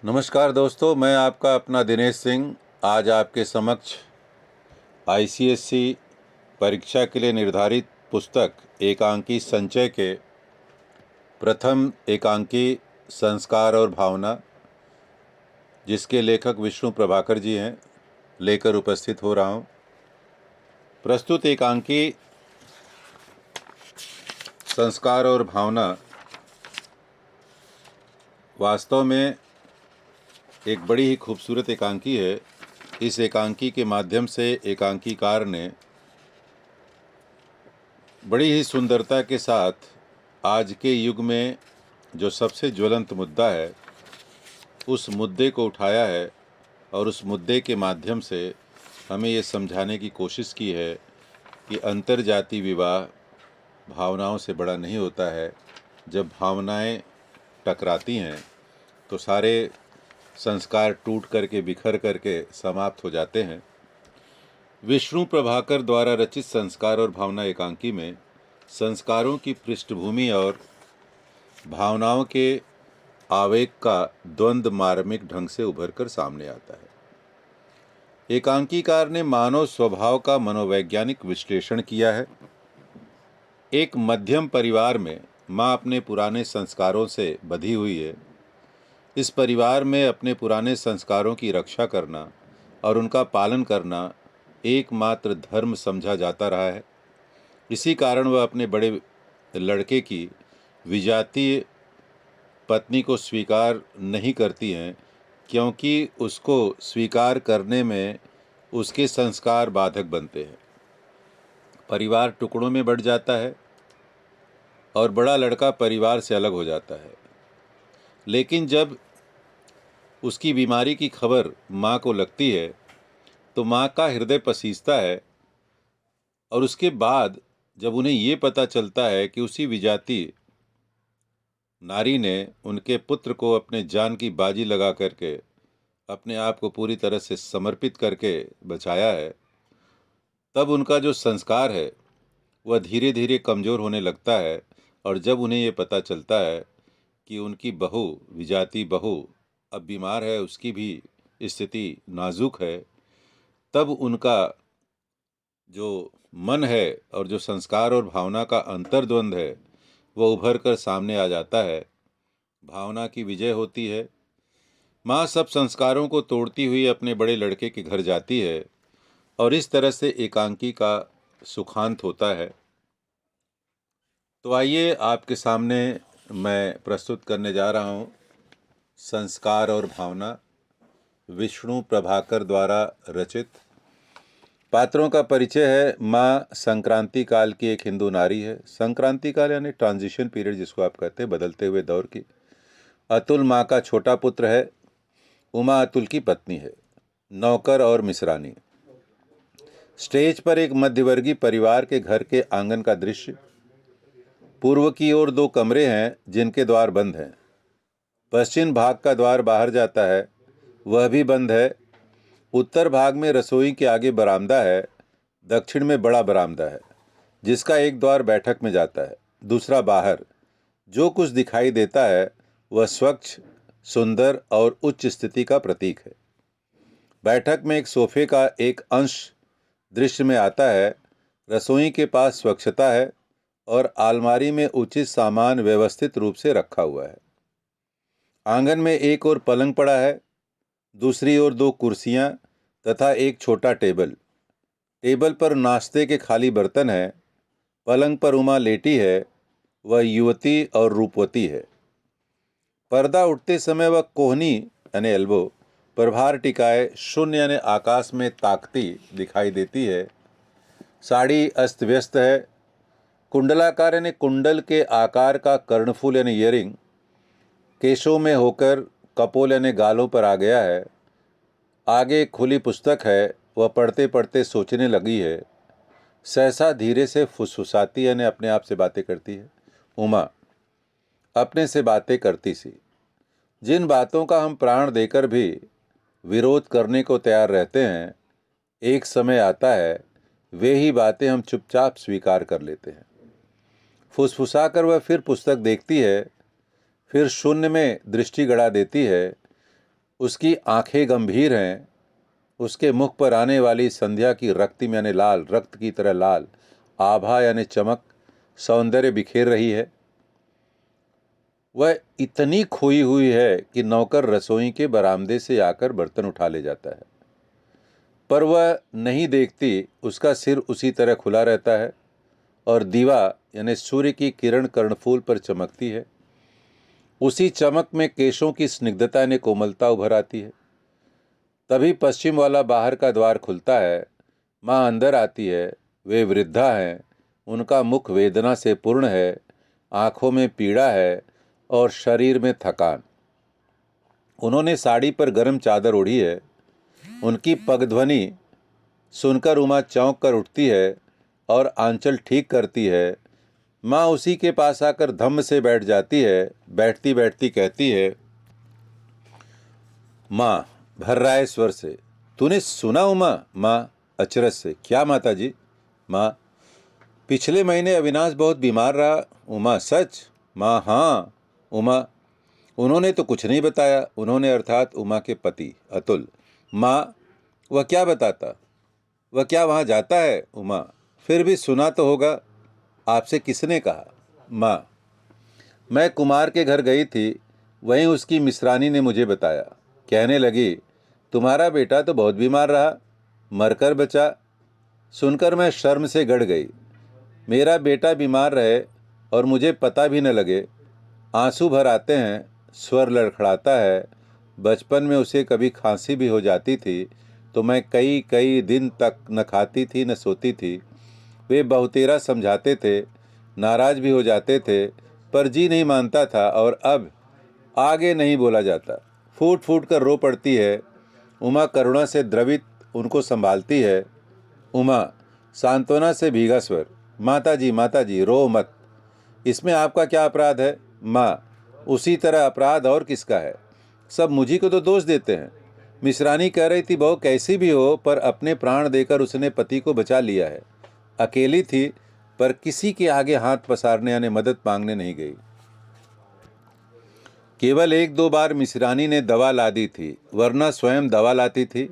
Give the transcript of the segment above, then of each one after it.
नमस्कार दोस्तों, मैं आपका अपना दिनेश सिंह आज आपके समक्ष आईसीएसई परीक्षा के लिए निर्धारित पुस्तक एकांकी संचय के प्रथम एकांकी संस्कार और भावना, जिसके लेखक विष्णु प्रभाकर जी हैं, लेकर उपस्थित हो रहा हूं। प्रस्तुत एकांकी संस्कार और भावना वास्तव में एक बड़ी ही खूबसूरत एकांकी है। इस एकांकी के माध्यम से एकांकीकार ने बड़ी ही सुंदरता के साथ आज के युग में जो सबसे ज्वलंत मुद्दा है उस मुद्दे को उठाया है और उस मुद्दे के माध्यम से हमें ये समझाने की कोशिश की है कि अंतर्जातीय विवाह भावनाओं से बड़ा नहीं होता है। जब भावनाएं टकराती हैं तो सारे संस्कार टूट करके बिखर करके समाप्त हो जाते हैं। विष्णु प्रभाकर द्वारा रचित संस्कार और भावना एकांकी में संस्कारों की पृष्ठभूमि और भावनाओं के आवेग का द्वंद्व मार्मिक ढंग से उभरकर सामने आता है। एकांकीकार ने मानव स्वभाव का मनोवैज्ञानिक विश्लेषण किया है। एक मध्यम परिवार में माँ अपने पुराने संस्कारों से बंधी हुई है। इस परिवार में अपने पुराने संस्कारों की रक्षा करना और उनका पालन करना एकमात्र धर्म समझा जाता रहा है। इसी कारण वह अपने बड़े लड़के की विजातीय पत्नी को स्वीकार नहीं करती हैं, क्योंकि उसको स्वीकार करने में उसके संस्कार बाधक बनते हैं। परिवार टुकड़ों में बंट जाता है और बड़ा लड़का परिवार से अलग हो जाता है। लेकिन जब उसकी बीमारी की खबर माँ को लगती है तो माँ का हृदय पसीजता है, और उसके बाद जब उन्हें ये पता चलता है कि उसी विजातीय नारी ने उनके पुत्र को अपने जान की बाजी लगा करके अपने आप को पूरी तरह से समर्पित करके बचाया है, तब उनका जो संस्कार है वह धीरे धीरे कमज़ोर होने लगता है। और जब उन्हें ये पता चलता है कि उनकी बहू, विजाती बहू, अब बीमार है, उसकी भी स्थिति नाजुक है, तब उनका जो मन है और जो संस्कार और भावना का अंतर्द्वंद है वह उभर कर सामने आ जाता है। भावना की विजय होती है। माँ सब संस्कारों को तोड़ती हुई अपने बड़े लड़के के घर जाती है और इस तरह से एकांकी का सुखांत होता है। तो आइए आपके सामने मैं प्रस्तुत करने जा रहा हूँ संस्कार और भावना, विष्णु प्रभाकर द्वारा रचित। पात्रों का परिचय है। माँ संक्रांति काल की एक हिंदू नारी है। संक्रांति काल यानी ट्रांजिशन पीरियड जिसको आप कहते हैं, बदलते हुए दौर की। अतुल माँ का छोटा पुत्र है। उमा अतुल की पत्नी है। नौकर और मिसरानी। स्टेज पर एक मध्यवर्गीय परिवार के घर के आंगन का दृश्य। पूर्व की ओर दो कमरे हैं जिनके द्वार बंद हैं। पश्चिम भाग का द्वार बाहर जाता है, वह भी बंद है। उत्तर भाग में रसोई के आगे बरामदा है। दक्षिण में बड़ा बरामदा है जिसका एक द्वार बैठक में जाता है, दूसरा बाहर। जो कुछ दिखाई देता है वह स्वच्छ, सुंदर और उच्च स्थिति का प्रतीक है। बैठक में एक सोफे का एक अंश दृश्य में आता है। रसोई के पास स्वच्छता है और अलमारी में उचित सामान व्यवस्थित रूप से रखा हुआ है। आंगन में एक और पलंग पड़ा है, दूसरी ओर दो कुर्सियां तथा एक छोटा टेबल। टेबल पर नाश्ते के खाली बर्तन हैं। पलंग पर उमा लेटी है, वह युवती और रूपवती है। पर्दा उठते समय वह कोहनी यानी एल्बो पर भार टिकाए शून्य यानी आकाश में ताकती दिखाई देती है। साड़ी अस्त व्यस्त है। कुंडलाकार यानी कुंडल के आकार का कर्णफूल यानी ईयरिंग केशों में होकर कपोल यानी गालों पर आ गया है। आगे एक खुली पुस्तक है, वह पढ़ते पढ़ते सोचने लगी है। सहसा धीरे से फुसफुसाती यानी अपने आप से बातें करती है। उमा अपने से बातें करती सी। जिन बातों का हम प्राण देकर भी विरोध करने को तैयार रहते हैं, एक समय आता है वे ही बातें हम चुपचाप स्वीकार कर लेते हैं। फुसफुसाकर वह फिर पुस्तक देखती है, फिर शून्य में दृष्टि गड़ा देती है। उसकी आंखें गंभीर हैं, उसके मुख पर आने वाली संध्या की रक्तिम यानी लाल, रक्त की तरह लाल आभा यानी चमक सौंदर्य बिखेर रही है। वह इतनी खोई हुई है कि नौकर रसोई के बरामदे से आकर बर्तन उठा ले जाता है, पर वह नहीं देखती, उसका सिर उसी तरह खुला रहता है और दीवा यानी सूर्य की किरण कर्णफूल पर चमकती है। उसी चमक में केशों की स्निग्धता ने कोमलता उभर आती है। तभी पश्चिम वाला बाहर का द्वार खुलता है। माँ अंदर आती है। वे वृद्धा हैं, उनका मुख वेदना से पूर्ण है, आंखों में पीड़ा है और शरीर में थकान। उन्होंने साड़ी पर गर्म चादर ओढ़ी है। उनकी पगध्वनि सुनकर उमा चौंक कर उठती है और आंचल ठीक करती है। माँ उसी के पास आकर धम्म से बैठ जाती है। बैठती बैठती कहती है, माँ भर्राए स्वर से, तूने सुना उमा? माँ अचरज से, क्या माता जी? माँ पिछले महीने अविनाश बहुत बीमार रहा। उमा सच? माँ हाँ। उमा उन्होंने तो कुछ नहीं बताया। उन्होंने अर्थात उमा के पति अतुल। माँ वह क्या बताता? वह क्या वहाँ जाता है? उमा फिर भी सुना तो होगा, आपसे किसने कहा? माँ मैं कुमार के घर गई थी, वहीं उसकी मिश्रानी ने मुझे बताया। कहने लगी, तुम्हारा बेटा तो बहुत बीमार रहा, मरकर बचा। सुनकर मैं शर्म से गड़ गई। मेरा बेटा बीमार रहे और मुझे पता भी न लगे। आंसू भर आते हैं, स्वर लड़खड़ाता है। बचपन में उसे कभी खांसी भी हो जाती थी तो मैं कई कई दिन तक न खाती थी न सोती थी। वे बहुतेरा समझाते थे, नाराज भी हो जाते थे, पर जी नहीं मानता था और अब आगे नहीं बोला जाता। फूट फूट कर रो पड़ती है। उमा करुणा से द्रवित उनको संभालती है। उमा सांत्वना से भीगा स्वर, माता जी रो मत, इसमें आपका क्या अपराध है? माँ उसी तरह अपराध और किसका है? सब मुझी को तो दोष देते हैं। मिश्रानी कह रही थी, बहू कैसी भी हो पर अपने प्राण देकर उसने पति को बचा लिया है। अकेली थी पर किसी के आगे हाथ पसारने यानी मदद मांगने नहीं गई। केवल एक दो बार मिश्रानी ने दवा ला दी थी, वरना स्वयं दवा लाती थी,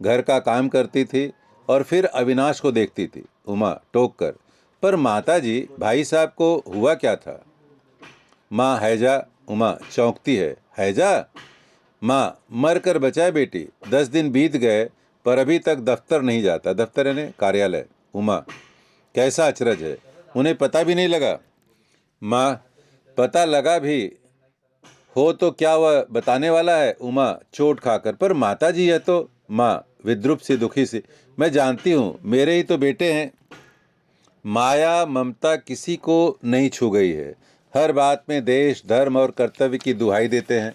घर का काम करती थी और फिर अविनाश को देखती थी। उमा टोक कर, पर माताजी भाई साहब को हुआ क्या था? माँ हैजा। उमा चौंकती है, हैजा? माँ मर कर बचाए बेटी, 10 दिन बीत गए पर अभी तक दफ्तर नहीं जाता। दफ्तर यानी कार्यालय। उमा कैसा अचरज है, उन्हें पता भी नहीं लगा? माँ पता लगा भी हो तो क्या वह बताने वाला है? उमा चोट खाकर, पर माता जी है तो। माँ विद्रुप सी दुखी सी, मैं जानती हूँ, मेरे ही तो बेटे हैं। माया ममता किसी को नहीं छू गई है, हर बात में देश धर्म और कर्तव्य की दुहाई देते हैं।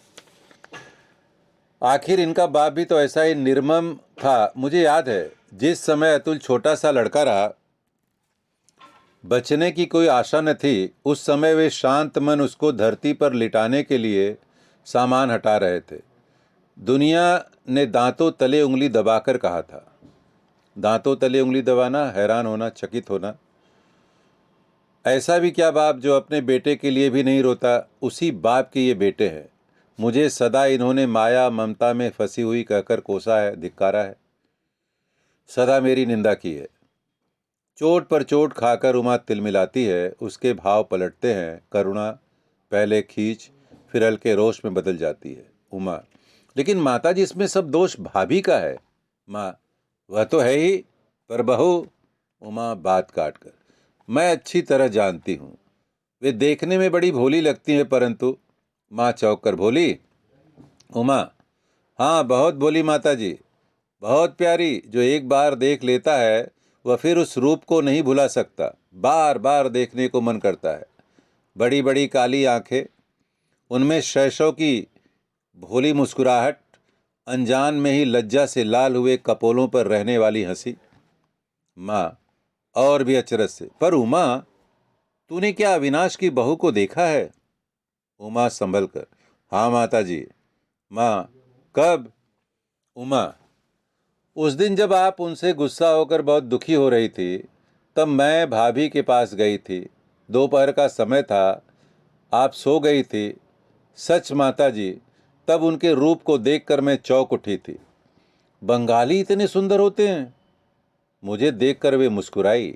आखिर इनका बाप भी तो ऐसा ही निर्मम था। मुझे याद है, जिस समय अतुल छोटा सा लड़का रहा, बचने की कोई आशा न थी, उस समय वे शांत मन उसको धरती पर लिटाने के लिए सामान हटा रहे थे। दुनिया ने दांतों तले उंगली दबाकर कहा था। दांतों तले उंगली दबाना, हैरान होना, चकित होना। ऐसा भी क्या बाप जो अपने बेटे के लिए भी नहीं रोता? उसी बाप के ये बेटे हैं। मुझे सदा इन्होंने माया ममता में फंसी हुई कहकर कोसा है, धिक्कारा है, सदा मेरी निंदा की है। चोट पर चोट खाकर उमा तिलमिलाती है। उसके भाव पलटते हैं। करुणा पहले खींच फिर हल्के रोष में बदल जाती है। उमा लेकिन माताजी, इसमें सब दोष भाभी का है। माँ वह तो है ही, पर बहू। उमा बात काट कर, मैं अच्छी तरह जानती हूँ, वे देखने में बड़ी भोली लगती हैं, परंतु। माँ चौंक कर, भोली? उमा हाँ बहुत भोली माताजी, बहुत प्यारी। जो एक बार देख लेता है वह फिर उस रूप को नहीं भुला सकता, बार बार देखने को मन करता है। बड़ी बड़ी काली आंखें, उनमें शैशव की भोली मुस्कुराहट, अनजान में ही लज्जा से लाल हुए कपोलों पर रहने वाली हंसी। माँ और भी अचरज से, पर उमा तूने क्या अविनाश की बहू को देखा है? उमा संभल कर, हाँ माताजी। माँ कब? उमा उस दिन जब आप उनसे गुस्सा होकर बहुत दुखी हो रही थी, तब मैं भाभी के पास गई थी। दोपहर का समय था, आप सो गई थी। सच माताजी, तब उनके रूप को देखकर मैं चौंक उठी थी। बंगाली इतने सुंदर होते हैं? मुझे देखकर वे मुस्कुराई,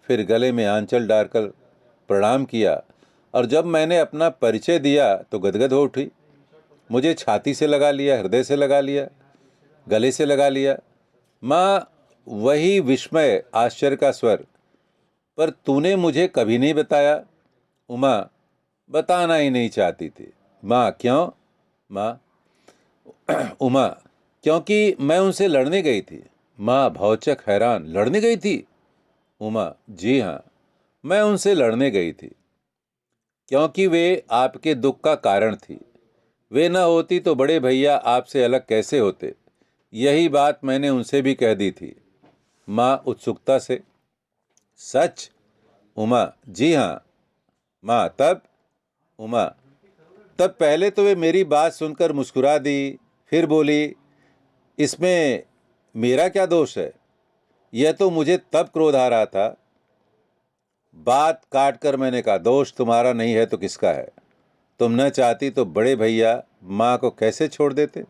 फिर गले में आंचल डालकर प्रणाम किया और जब मैंने अपना परिचय दिया तो गदगद हो उठी। मुझे छाती से लगा लिया, हृदय से लगा लिया, गले से लगा लिया। माँ, वही विस्मय, आश्चर्य का स्वर। पर तूने मुझे कभी नहीं बताया। उमा बताना ही नहीं चाहती थी। माँ, क्यों? माँ, उमा, क्योंकि मैं उनसे लड़ने गई थी। माँ भौचक हैरान, लड़ने गई थी? उमा, जी हाँ, मैं उनसे लड़ने गई थी क्योंकि वे आपके दुख का कारण थी। वे न होती तो बड़े भैया आपसे अलग कैसे होते। यही बात मैंने उनसे भी कह दी थी। माँ उत्सुकता से, सच? उमा, जी हाँ। माँ, तब? उमा, तब पहले तो वे मेरी बात सुनकर मुस्कुरा दी, फिर बोली, इसमें मेरा क्या दोष है? यह तो मुझे तब क्रोध आ रहा था। बात काट कर मैंने कहा, दोष तुम्हारा नहीं है तो किसका है? तुम न चाहती तो बड़े भैया माँ को कैसे छोड़ देते?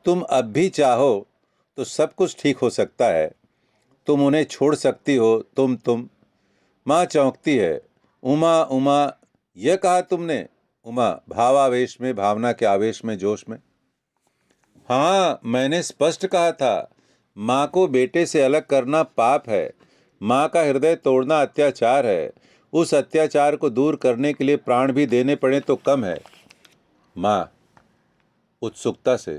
तुम अब भी चाहो तो सब कुछ ठीक हो सकता है। तुम उन्हें छोड़ सकती हो। तुम माँ चौंकती है। उमा, उमा, यह कहा तुमने? उमा भावावेश में, भावना के आवेश में, जोश में। हाँ, मैंने स्पष्ट कहा था। माँ को बेटे से अलग करना पाप है। माँ का हृदय तोड़ना अत्याचार है। उस अत्याचार को दूर करने के लिए प्राण भी देने पड़े तो कम है। माँ उत्सुकता से,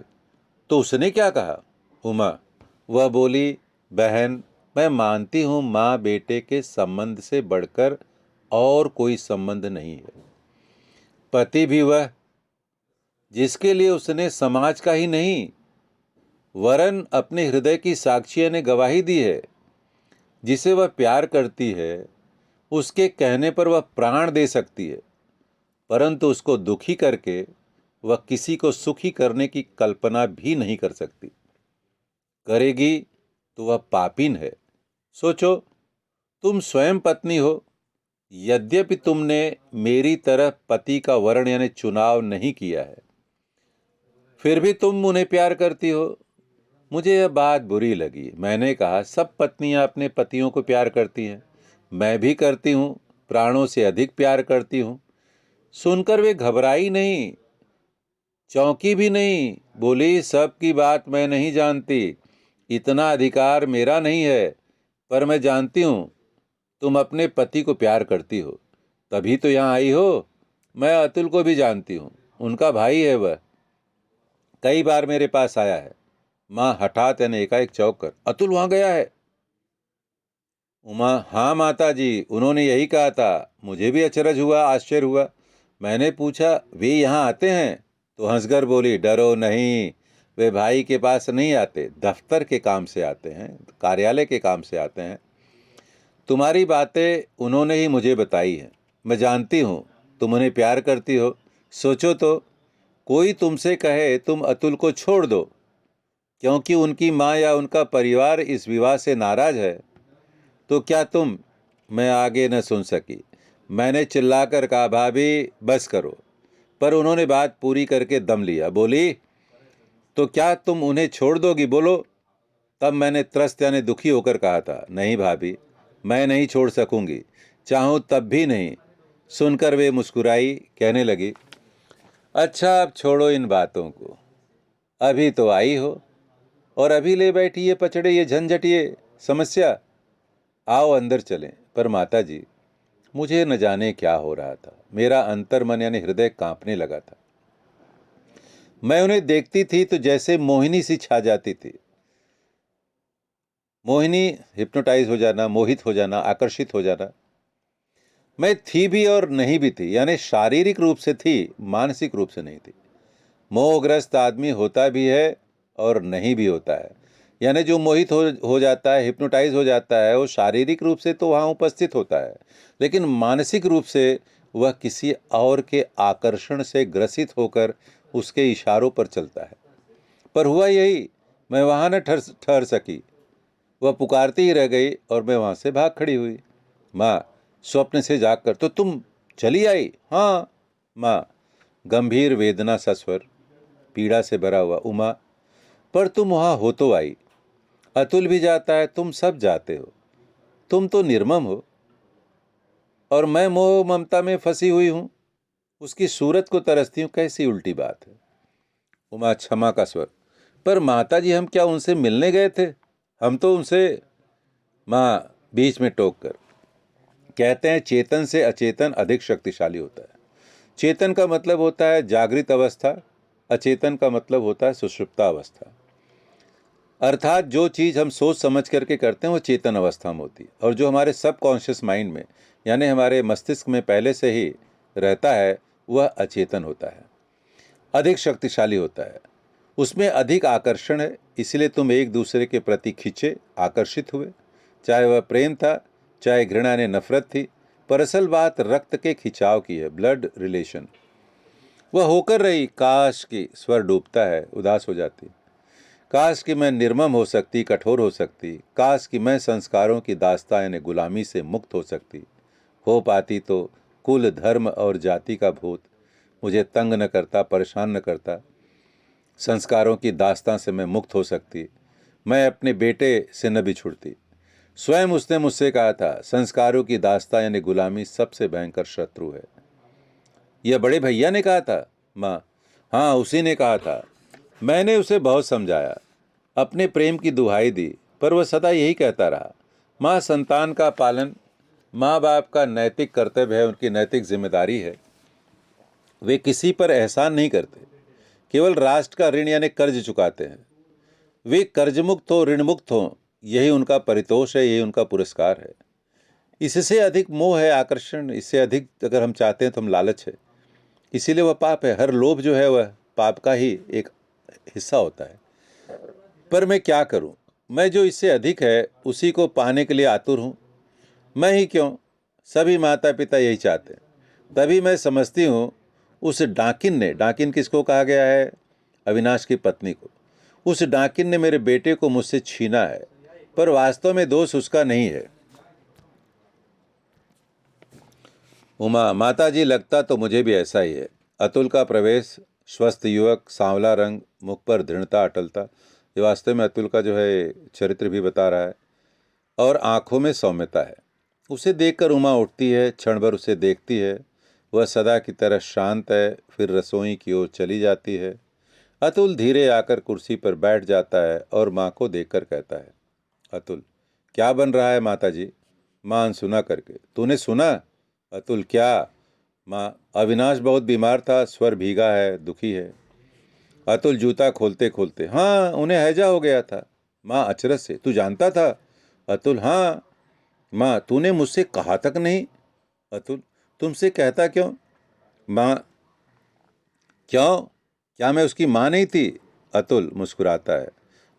तो उसने क्या कहा? उमा, वह बोली, बहन, मैं मानती हूं माँ बेटे के संबंध से बढ़कर और कोई संबंध नहीं है। पति भी वह जिसके लिए उसने समाज का ही नहीं वरन अपने हृदय की साक्षियों ने गवाही दी है। जिसे वह प्यार करती है उसके कहने पर वह प्राण दे सकती है, परंतु उसको दुखी करके वह किसी को सुखी करने की कल्पना भी नहीं कर सकती। करेगी तो वह पापीन है। सोचो, तुम स्वयं पत्नी हो। यद्यपि तुमने मेरी तरह पति का वर्ण यानी चुनाव नहीं किया है, फिर भी तुम उन्हें प्यार करती हो। मुझे यह बात बुरी लगी। मैंने कहा, सब पत्नियां अपने पतियों को प्यार करती हैं। मैं भी करती हूँ, प्राणों से अधिक प्यार करती हूँ। सुनकर वे घबराई नहीं, चौंकी भी नहीं। बोली, सब की बात मैं नहीं जानती, इतना अधिकार मेरा नहीं है, पर मैं जानती हूँ तुम अपने पति को प्यार करती हो, तभी तो यहाँ आई हो। मैं अतुल को भी जानती हूँ, उनका भाई है वह। कई बार मेरे पास आया है। माँ हठात यानी एकाएक चौंक कर, अतुल वहां गया है? उमा, हाँ माता जी, उन्होंने यही कहा था। मुझे भी अचरज हुआ, आश्चर्य हुआ। मैंने पूछा, वे यहाँ आते हैं? तो हंसकर बोली, डरो नहीं, वे भाई के पास नहीं आते, दफ्तर के काम से आते हैं, कार्यालय के काम से आते हैं। तुम्हारी बातें उन्होंने ही मुझे बताई हैं। मैं जानती हूँ तुम उन्हें प्यार करती हो। सोचो तो, कोई तुमसे कहे तुम अतुल को छोड़ दो क्योंकि उनकी माँ या उनका परिवार इस विवाह से नाराज है, तो क्या तुम? मैं आगे न सुन सकी। मैंने चिल्लाकर कहा, भाभी बस करो, पर उन्होंने बात पूरी करके दम लिया। बोली, तो क्या तुम उन्हें छोड़ दोगी? बोलो। तब मैंने त्रस्त यानी दुखी होकर कहा था, नहीं भाभी, मैं नहीं छोड़ सकूंगी, चाहूं तब भी नहीं। सुनकर वे मुस्कुराई, कहने लगी, अच्छा अब छोड़ो इन बातों को, अभी तो आई हो और अभी ले बैठी ये पचड़े, ये झंझटिए समस्या। आओ अंदर चलें। पर माता जी, मुझे न जाने क्या हो रहा था। मेरा अंतर मन यानी हृदय कांपने लगा था। मैं उन्हें देखती थी तो जैसे मोहिनी सी छा जाती थी। मोहिनी, हिप्नोटाइज हो जाना, मोहित हो जाना, आकर्षित हो जाना। मैं थी भी और नहीं भी थी, यानी शारीरिक रूप से थी, मानसिक रूप से नहीं थी। मोहग्रस्त आदमी होता भी है और नहीं भी होता है। यानी जो मोहित हो जाता है, हिप्नोटाइज हो जाता है, वो शारीरिक रूप से तो वहाँ उपस्थित होता है, लेकिन मानसिक रूप से वह किसी और के आकर्षण से ग्रसित होकर उसके इशारों पर चलता है। पर हुआ यही, मैं वहाँ न ठहर सकी। वह पुकारती ही रह गई और मैं वहाँ से भाग खड़ी हुई। माँ स्वप्न से जागकर, तो तुम चली आई? हाँ। माँ गंभीर वेदना सा स्वर, पीड़ा से भरा हुआ। उमा, पर तुम वहां हो तो आई, अतुल भी जाता है, तुम सब जाते हो, तुम तो निर्मम हो, और मैं मोह ममता में फंसी हुई हूं, उसकी सूरत को तरसती हूं, कैसी उल्टी बात है। उमा क्षमा का स्वर, पर माता जी हम क्या उनसे मिलने गए थे, हम तो उनसे। माँ बीच में टोक कर, कहते हैं चेतन से अचेतन अधिक शक्तिशाली होता है। चेतन का मतलब होता है जागृत अवस्था, अचेतन का मतलब होता है सुषुप्ता अवस्था। अर्थात जो चीज़ हम सोच समझ करके करते हैं वो चेतन अवस्था में होती है, और जो हमारे सबकॉन्शियस माइंड में यानी हमारे मस्तिष्क में पहले से ही रहता है वह अचेतन होता है, अधिक शक्तिशाली होता है, उसमें अधिक आकर्षण है। इसलिए तुम एक दूसरे के प्रति खिंचे, आकर्षित हुए, चाहे वह प्रेम था, चाहे घृणा ने नफरत थी, पर असल बात रक्त के खिंचाव की है, ब्लड रिलेशन। वह होकर रही, काश की स्वर डूबता है, उदास हो जाती। काश कि मैं निर्मम हो सकती, कठोर हो सकती, काश कि मैं संस्कारों की दास्तां यानी गुलामी से मुक्त हो सकती। हो पाती तो कुल धर्म और जाति का भूत मुझे तंग न करता, परेशान न करता। संस्कारों की दास्तां से मैं मुक्त हो सकती, मैं अपने बेटे से न बिछुड़ती। स्वयं उसने मुझसे कहा था, संस्कारों की दास्तां यानी गुलामी सबसे भयंकर शत्रु है। यह बड़े भैया ने कहा था? माँ, हाँ उसी ने कहा था। मैंने उसे बहुत समझाया, अपने प्रेम की दुहाई दी, पर वह सदा यही कहता रहा। माँ, संतान का पालन माँ बाप का नैतिक कर्तव्य है, उनकी नैतिक जिम्मेदारी है। वे किसी पर एहसान नहीं करते, केवल राष्ट्र का ऋण यानी कर्ज चुकाते हैं। वे कर्ज मुक्त हो, ऋण मुक्त हो, यही उनका परितोष है, यही उनका पुरस्कार है। इससे अधिक मोह है, आकर्षण, इससे अधिक अगर हम चाहते हैं तो हम लालच है, इसीलिए वह पाप है। हर लोभ जो है वह पाप का ही एक हिस्सा होता है। पर मैं क्या करूं, मैं जो इससे अधिक है उसी को पाने के लिए आतुर हूं। मैं ही क्यों, सभी माता पिता यही चाहते हैं। तभी मैं समझती हूँ उस डाकिन ने, डाकिन किसको कहा गया है? अविनाश की पत्नी को। उस डाकिन ने मेरे बेटे को मुझसे छीना है, पर वास्तव में दोष उसका नहीं है। उमा, माता जी लगता तो मुझे भी ऐसा ही है। अतुल का प्रवेश, स्वस्थ युवक, सांवला रंग, मुख पर दृढ़ता, अटलता, ये वास्तव में अतुल का जो है चरित्र भी बता रहा है, और आंखों में सौम्यता है। उसे देखकर उमा उठती है, क्षण भर उसे देखती है, वह सदा की तरह शांत है, फिर रसोई की ओर चली जाती है। अतुल धीरे आकर कुर्सी पर बैठ जाता है और माँ को देखकर कहता है, अतुल, क्या बन रहा है माता जी? माँ अनसुना करके, तूने सुना? अतुल, क्या? माँ, अविनाश बहुत बीमार था, स्वर भीगा है, दुखी है। अतुल जूता खोलते खोलते, हाँ उन्हें हैजा हो गया था। माँ अचरज से, तू जानता था? अतुल, हाँ। माँ, तूने मुझसे कहा तक नहीं। अतुल, तुमसे कहता क्यों? माँ, क्यों, क्या मैं उसकी माँ नहीं थी? अतुल मुस्कुराता है,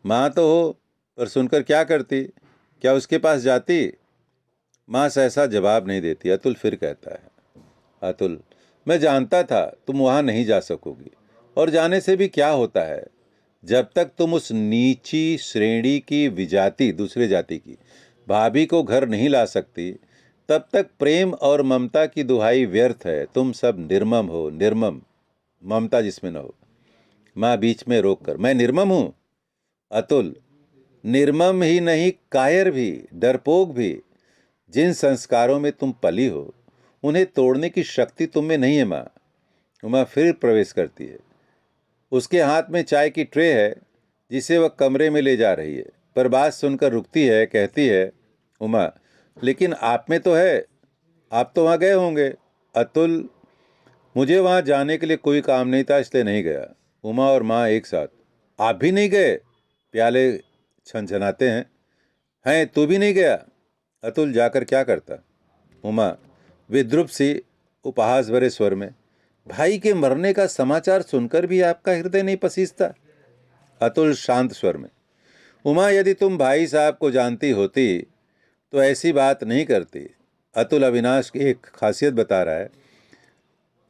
माँ तो हो, पर सुनकर क्या करती, क्या उसके पास जाती? माँ सहसा जवाब नहीं देती। अतुल फिर कहता है, अतुल, मैं जानता था तुम वहां नहीं जा सकोगी, और जाने से भी क्या होता है, जब तक तुम उस नीची श्रेणी की विजाति, दूसरे जाति की भाभी को घर नहीं ला सकती, तब तक प्रेम और ममता की दुहाई व्यर्थ है। तुम सब निर्मम हो, निर्मम, ममता जिसमें न हो। माँ बीच में रोककर, मैं निर्मम हूं? अतुल, निर्मम ही नहीं, कायर भी, डरपोक भी। जिन संस्कारों में तुम पली हो उन्हें तोड़ने की शक्ति तुम में नहीं है माँ। उमा फिर प्रवेश करती है, उसके हाथ में चाय की ट्रे है जिसे वह कमरे में ले जा रही है, पर बात सुनकर रुकती है, कहती है, उमा, लेकिन आप में तो है, आप तो वहाँ गए होंगे। अतुल, मुझे वहाँ जाने के लिए कोई काम नहीं था, इसलिए नहीं गया। उमा और माँ एक साथ, आप भी नहीं गए? प्याले छनछनाते हैं, तू भी नहीं गया? अतुल, जाकर क्या करता? उमा विद्रुप सी, उपहास भरे स्वर में, भाई के मरने का समाचार सुनकर भी आपका हृदय नहीं पसीजता? अतुल शांत स्वर में, उमा, यदि तुम भाई साहब को जानती होती तो ऐसी बात नहीं करती। अतुल अविनाश की एक खासियत बता रहा है,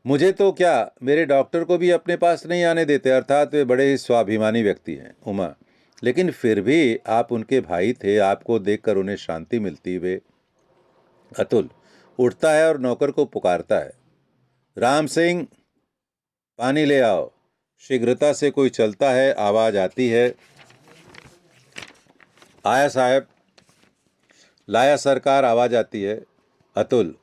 मुझे तो क्या, मेरे डॉक्टर को भी अपने पास नहीं आने देते, अर्थात वे बड़े ही स्वाभिमानी व्यक्ति हैं। उमा, लेकिन फिर भी आप उनके भाई थे, आपको देखकर उन्हें शांति मिलती। वे अतुल उठता है और नौकर को पुकारता है, राम सिंह, पानी ले आओ। शीघ्रता से कोई चलता है, आवाज आती है, आया साहब, लाया सरकार, आवाज आती है। अतुल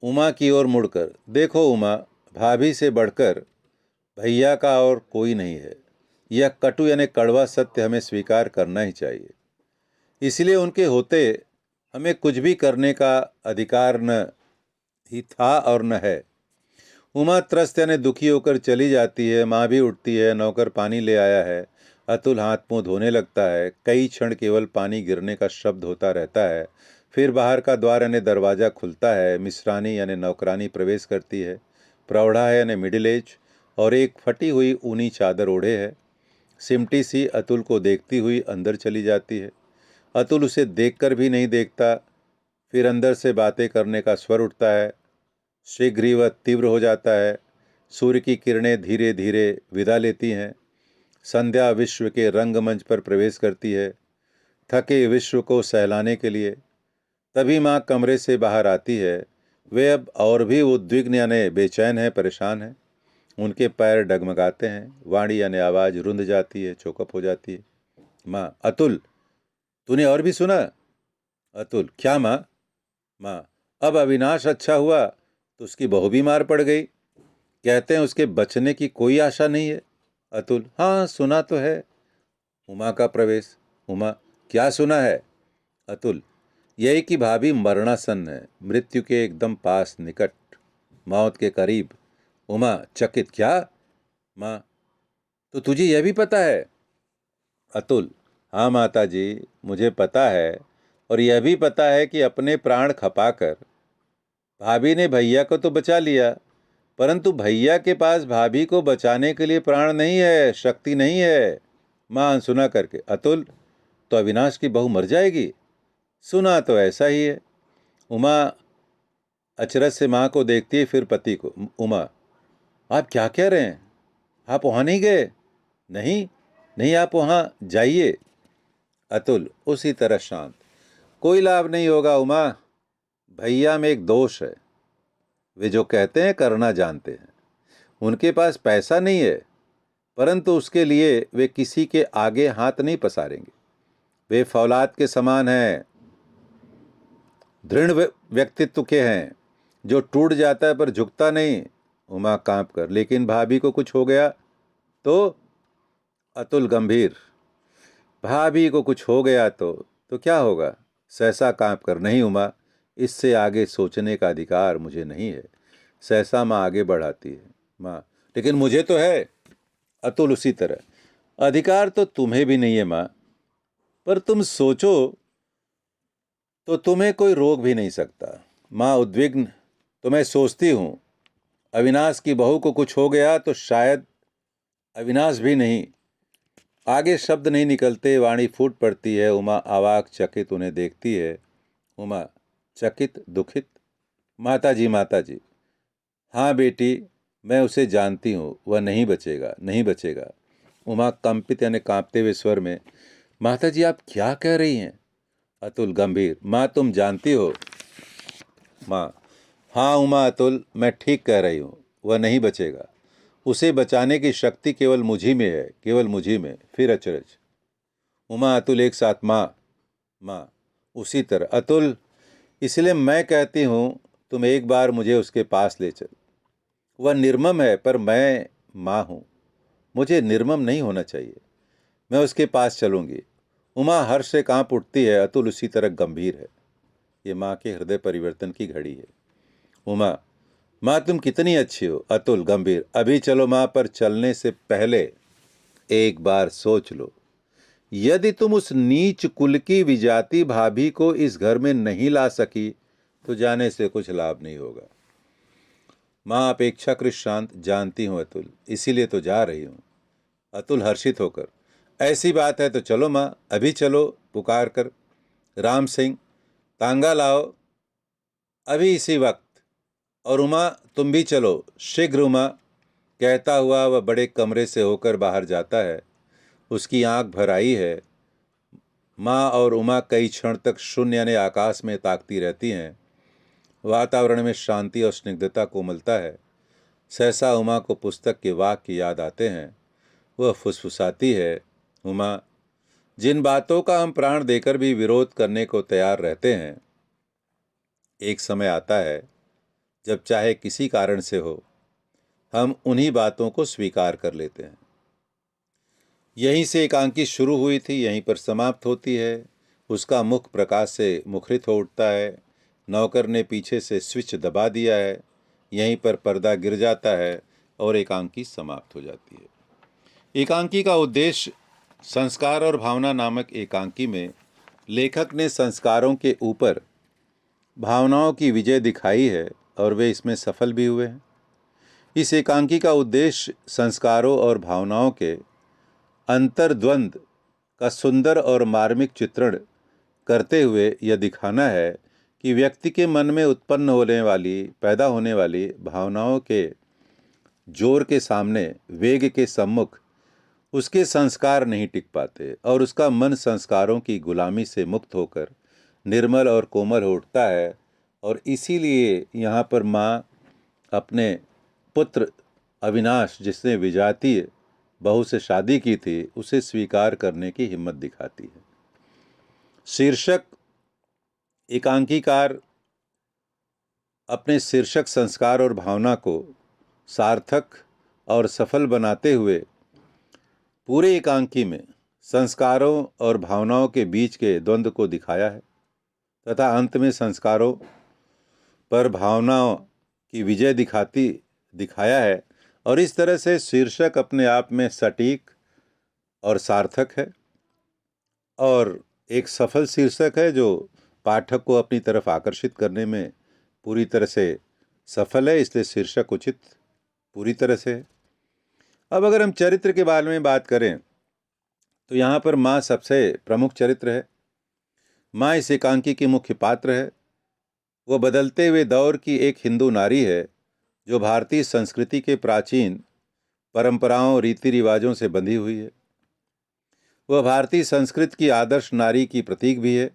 उमा की ओर मुड़कर, देखो उमा, भाभी से बढ़कर भैया का और कोई नहीं है। यह कटु यानी कड़वा सत्य हमें स्वीकार करना ही चाहिए। इसलिए उनके होते हमें कुछ भी करने का अधिकार न ही था और न है। उमा त्रस्त यानी दुखी होकर चली जाती है। माँ भी उठती है, नौकर पानी ले आया है। अतुल हाथ मुंह धोने लगता है। कई क्षण केवल पानी गिरने का शब्द होता रहता है। फिर बाहर का द्वार यानी दरवाज़ा खुलता है। मिश्रानी यानी नौकरानी प्रवेश करती है। प्रौढ़ा है यानी मिडिल एज और एक फटी हुई ऊनी चादर ओढ़े है। सिमटी सी अतुल को देखती हुई अंदर चली जाती है। अतुल उसे देखकर भी नहीं देखता। फिर अंदर से बातें करने का स्वर उठता है। शीघ्र ही वह तीव्र हो जाता है। सूर्य की किरणें धीरे धीरे विदा लेती हैं। संध्या विश्व के रंगमंच पर प्रवेश करती है, थके विश्व को सहलाने के लिए। तभी माँ कमरे से बाहर आती है। वे अब और भी उद्विग्न यानी बेचैन है, परेशान है। उनके पैर डगमगाते हैं। वाणी यानी आवाज़ रुंध जाती है, चौकअप हो जाती है। माँ, अतुल, तूने और भी सुना? अतुल, क्या माँ? माँ, अब अविनाश अच्छा हुआ तो उसकी बहू बीमार पड़ गई। कहते हैं उसके बचने की कोई आशा नहीं है। अतुल, हाँ सुना तो है। उमा का प्रवेश। उमा, क्या सुना है? अतुल, यही कि भाभी मरणासन्न है, मृत्यु के एकदम पास, निकट, मौत के करीब। उमा चकित, क्या? माँ, तो तुझे यह भी पता है? अतुल, हाँ माता जी, मुझे पता है। और यह भी पता है कि अपने प्राण खपाकर भाभी ने भैया को तो बचा लिया, परंतु भैया के पास भाभी को बचाने के लिए प्राण नहीं है, शक्ति नहीं है। माँ अनसुना करके, अतुल, तो अविनाश की बहू मर जाएगी? सुना तो ऐसा ही है। उमा अचरज से माँ को देखती है, फिर पति को। उमा, आप क्या कह रहे हैं? आप वहाँ नहीं गए? नहीं नहीं, आप वहाँ जाइए। अतुल उसी तरह शांत, कोई लाभ नहीं होगा उमा, भैया में एक दोष है। वे जो कहते हैं करना जानते हैं। उनके पास पैसा नहीं है, परंतु उसके लिए वे किसी के आगे हाथ नहीं पसारेंगे। वे फौलाद के समान हैं, दृढ़ व्यक्तित्व के हैं, जो टूट जाता है पर झुकता नहीं। उमा कांप कर, लेकिन भाभी को कुछ हो गया तो? अतुल गंभीर, भाभी को कुछ हो गया तो क्या होगा? सहसा कांप कर, नहीं उमा, इससे आगे सोचने का अधिकार मुझे नहीं है। सहसा माँ आगे बढ़ाती है। माँ, लेकिन मुझे तो है। अतुल उसी तरह, अधिकार तो तुम्हें भी नहीं है माँ, पर तुम सोचो तो तुम्हें कोई रोक भी नहीं सकता। माँ उद्विग्न, तो मैं सोचती हूँ अविनाश की बहू को कुछ हो गया तो शायद अविनाश भी नहीं। आगे शब्द नहीं निकलते, वाणी फूट पड़ती है। उमा अवाक चकित उन्हें देखती है। उमा चकित, दुखित, माता जी, माता जी, हाँ बेटी, मैं उसे जानती हूँ, वह नहीं बचेगा, नहीं बचेगा। उमा कंपित यानी कांपते हुए स्वर में, माता जी आप क्या कह रही हैं? अतुल गंभीर, माँ तुम जानती हो। माँ, हाँ उमा, अतुल, मैं ठीक कह रही हूँ, वह नहीं बचेगा। उसे बचाने की शक्ति केवल मुझी में है, केवल मुझी में। फिर अचरज। उमा अतुल एक साथ, माँ, माँ उसी तरह। अतुल, इसलिए मैं कहती हूँ तुम एक बार मुझे उसके पास ले चल। वह निर्मम है पर मैं माँ हूँ, मुझे निर्मम नहीं होना चाहिए। मैं उसके पास चलूंगी। उमा हर्ष से कांप उठती है। अतुल उसी तरह गंभीर है। ये माँ के हृदय परिवर्तन की घड़ी है। उमा, माँ तुम कितनी अच्छी हो। अतुल गंभीर, अभी चलो माँ, पर चलने से पहले एक बार सोच लो, यदि तुम उस नीच कुल की विजाती भाभी को इस घर में नहीं ला सकी तो जाने से कुछ लाभ नहीं होगा। माँ अपेक्षाकृत शांत, जानती हूँ अतुल, इसीलिए तो जा रही हूँ। अतुल हर्षित होकर, ऐसी बात है तो चलो माँ, अभी चलो। पुकार कर, राम सिंह, तांगा लाओ अभी इसी वक्त। और उमा तुम भी चलो, शीघ्र। उमा कहता हुआ वह बड़े कमरे से होकर बाहर जाता है। उसकी आंख भर आई है। माँ और उमा कई क्षण तक शून्य यानी आकाश में ताकती रहती हैं। वातावरण में शांति और स्निग्धता कोमलता है। सहसा उमा को पुस्तक के वाक्य याद आते हैं। वह फुसफुसाती है, उमा, जिन बातों का हम प्राण देकर भी विरोध करने को तैयार रहते हैं, एक समय आता है जब चाहे किसी कारण से हो, हम उन्हीं बातों को स्वीकार कर लेते हैं। यहीं से एकांकी शुरू हुई थी, यहीं पर समाप्त होती है। उसका मुख प्रकाश से मुखरित हो उठता है। नौकर ने पीछे से स्विच दबा दिया है, यहीं पर पर्दा गिर जाता है और एकांकी समाप्त हो जाती है। एकांकी का उद्देश्य संस्कार और भावना नामक एकांकी में लेखक ने संस्कारों के ऊपर भावनाओं की विजय दिखाई है और वे इसमें सफल भी हुए हैं। इस एकांकी का उद्देश्य संस्कारों और भावनाओं के अंतर्द्वंद का सुंदर और मार्मिक चित्रण करते हुए यह दिखाना है कि व्यक्ति के मन में उत्पन्न होने वाली, पैदा होने वाली भावनाओं के जोर के सामने, वेग के सम्मुख उसके संस्कार नहीं टिक पाते और उसका मन संस्कारों की गुलामी से मुक्त होकर निर्मल और कोमल हो उठता है। और इसीलिए यहाँ पर माँ अपने पुत्र अविनाश, जिसने विजातीय बहू से शादी की थी, उसे स्वीकार करने की हिम्मत दिखाती है। शीर्षक एकांकीकार अपने शीर्षक संस्कार और भावना को सार्थक और सफल बनाते हुए पूरे एकांकी में संस्कारों और भावनाओं के बीच के द्वंद्व को दिखाया है तथा अंत में संस्कारों पर भावनाओं की विजय दिखाया है। और इस तरह से शीर्षक अपने आप में सटीक और सार्थक है और एक सफल शीर्षक है जो पाठक को अपनी तरफ आकर्षित करने में पूरी तरह से सफल है, इसलिए शीर्षक उचित पूरी तरह से है। अब अगर हम चरित्र के बारे में बात करें तो यहाँ पर माँ सबसे प्रमुख चरित्र है। माँ इस एकांकी की मुख्य पात्र है। वह बदलते हुए दौर की एक हिंदू नारी है जो भारतीय संस्कृति के प्राचीन परंपराओं, रीति रिवाजों से बंधी हुई है। वह भारतीय संस्कृति की आदर्श नारी की प्रतीक भी है।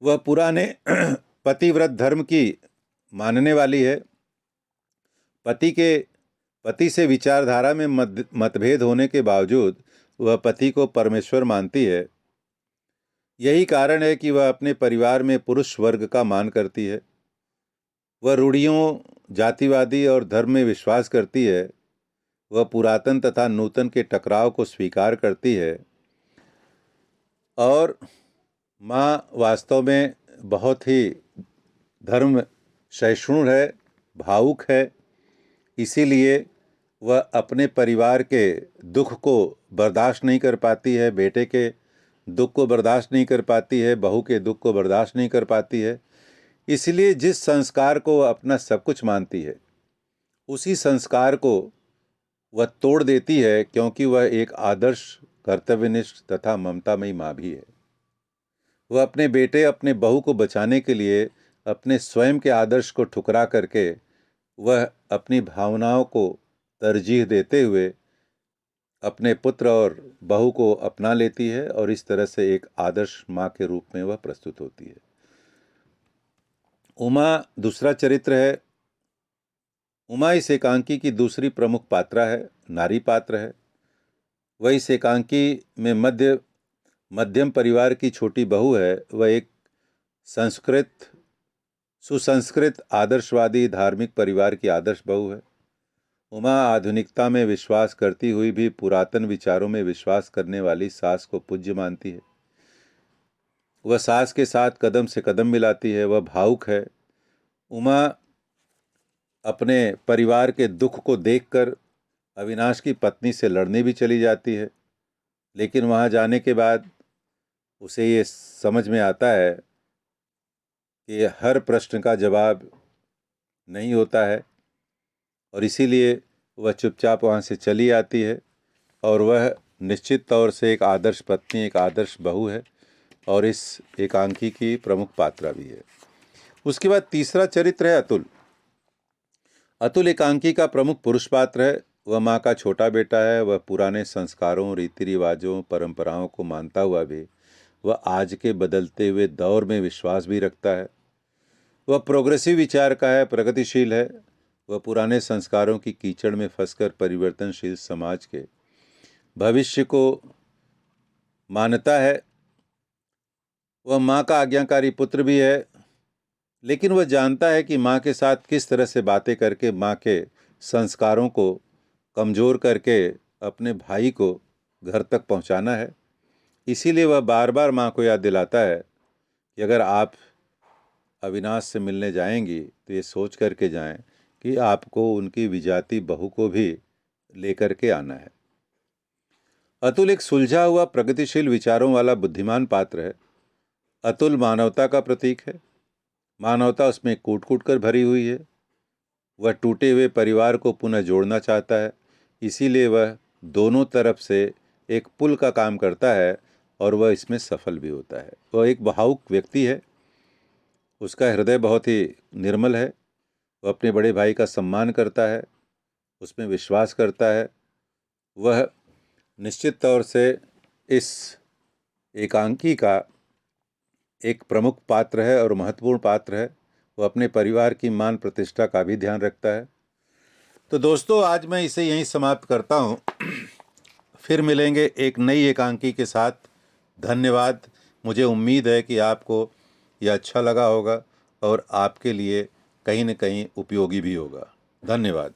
वह पुराने पतिव्रत धर्म की मानने वाली है। पति से विचारधारा में मतभेद होने के बावजूद वह पति को परमेश्वर मानती है। यही कारण है कि वह अपने परिवार में पुरुष वर्ग का मान करती है। वह रूढ़ियों, जातिवादी और धर्म में विश्वास करती है। वह पुरातन तथा नूतन के टकराव को स्वीकार करती है और माँ वास्तव में बहुत ही धर्म सहिष्णु है, भावुक है। इसीलिए वह अपने परिवार के दुख को बर्दाश्त नहीं कर पाती है, बेटे के दुख को बर्दाश्त नहीं कर पाती है, बहू के दुख को बर्दाश्त नहीं कर पाती है। इसलिए जिस संस्कार को वह अपना सब कुछ मानती है, उसी संस्कार को वह तोड़ देती है, क्योंकि वह एक आदर्श, कर्तव्यनिष्ठ तथा ममतामयी माँ भी है। वह अपने बेटे, अपने बहू को बचाने के लिए अपने स्वयं के आदर्श को ठुकरा करके वह अपनी भावनाओं को तरजीह देते हुए अपने पुत्र और बहू को अपना लेती है और इस तरह से एक आदर्श माँ के रूप में वह प्रस्तुत होती है। उमा दूसरा चरित्र है। उमा इस एकांकी की दूसरी प्रमुख पात्रा है, नारी पात्र है। वह इस एकांकी में मध्यम परिवार की छोटी बहू है। वह एक सुसंस्कृत, आदर्शवादी, धार्मिक परिवार की आदर्श बहू है। उमा आधुनिकता में विश्वास करती हुई भी पुरातन विचारों में विश्वास करने वाली सास को पूज्य मानती है। वह सास के साथ कदम से कदम मिलाती है। वह भावुक है। उमा अपने परिवार के दुख को देखकर अविनाश की पत्नी से लड़ने भी चली जाती है, लेकिन वहाँ जाने के बाद उसे ये समझ में आता है कि हर प्रश्न का जवाब नहीं होता है और इसीलिए वह चुपचाप वहाँ से चली आती है और वह निश्चित तौर से एक आदर्श पत्नी, एक आदर्श बहू है और इस एकांकी की प्रमुख पात्रा भी है। उसके बाद तीसरा चरित्र है अतुल। अतुल एकांकी का प्रमुख पुरुष पात्र है। वह माँ का छोटा बेटा है। वह पुराने संस्कारों, रीति रिवाजों, परंपराओं को मानता हुआ भी वह आज के बदलते हुए दौर में विश्वास भी रखता है। वह प्रोग्रेसिव विचार का है, प्रगतिशील है। वह पुराने संस्कारों की कीचड़ में फंसकर परिवर्तनशील समाज के भविष्य को मानता है। वह माँ का आज्ञाकारी पुत्र भी है, लेकिन वह जानता है कि माँ के साथ किस तरह से बातें करके माँ के संस्कारों को कमज़ोर करके अपने भाई को घर तक पहुँचाना है। इसीलिए वह बार बार माँ को याद दिलाता है कि अगर आप अविनाश से मिलने जाएंगी तो ये सोच करके जाएं कि आपको उनकी विजाती बहू को भी लेकर के आना है। अतुल एक सुलझा हुआ प्रगतिशील विचारों वाला बुद्धिमान पात्र है। अतुल मानवता का प्रतीक है। मानवता उसमें कूट कूट कर भरी हुई है। वह टूटे हुए परिवार को पुनः जोड़ना चाहता है, इसीलिए वह दोनों तरफ से एक पुल का काम करता है और वह इसमें सफल भी होता है। वह एक भावुक व्यक्ति है। उसका हृदय बहुत ही निर्मल है। वह अपने बड़े भाई का सम्मान करता है, उसमें विश्वास करता है। वह निश्चित तौर से इस एकांकी का एक प्रमुख पात्र है और महत्वपूर्ण पात्र है। वह अपने परिवार की मान प्रतिष्ठा का भी ध्यान रखता है। तो दोस्तों, आज मैं इसे यहीं समाप्त करता हूँ। फिर मिलेंगे एक नई एकांकी के साथ। धन्यवाद। मुझे उम्मीद है कि आपको यह अच्छा लगा होगा और आपके लिए कहीं न कहीं उपयोगी भी होगा। धन्यवाद।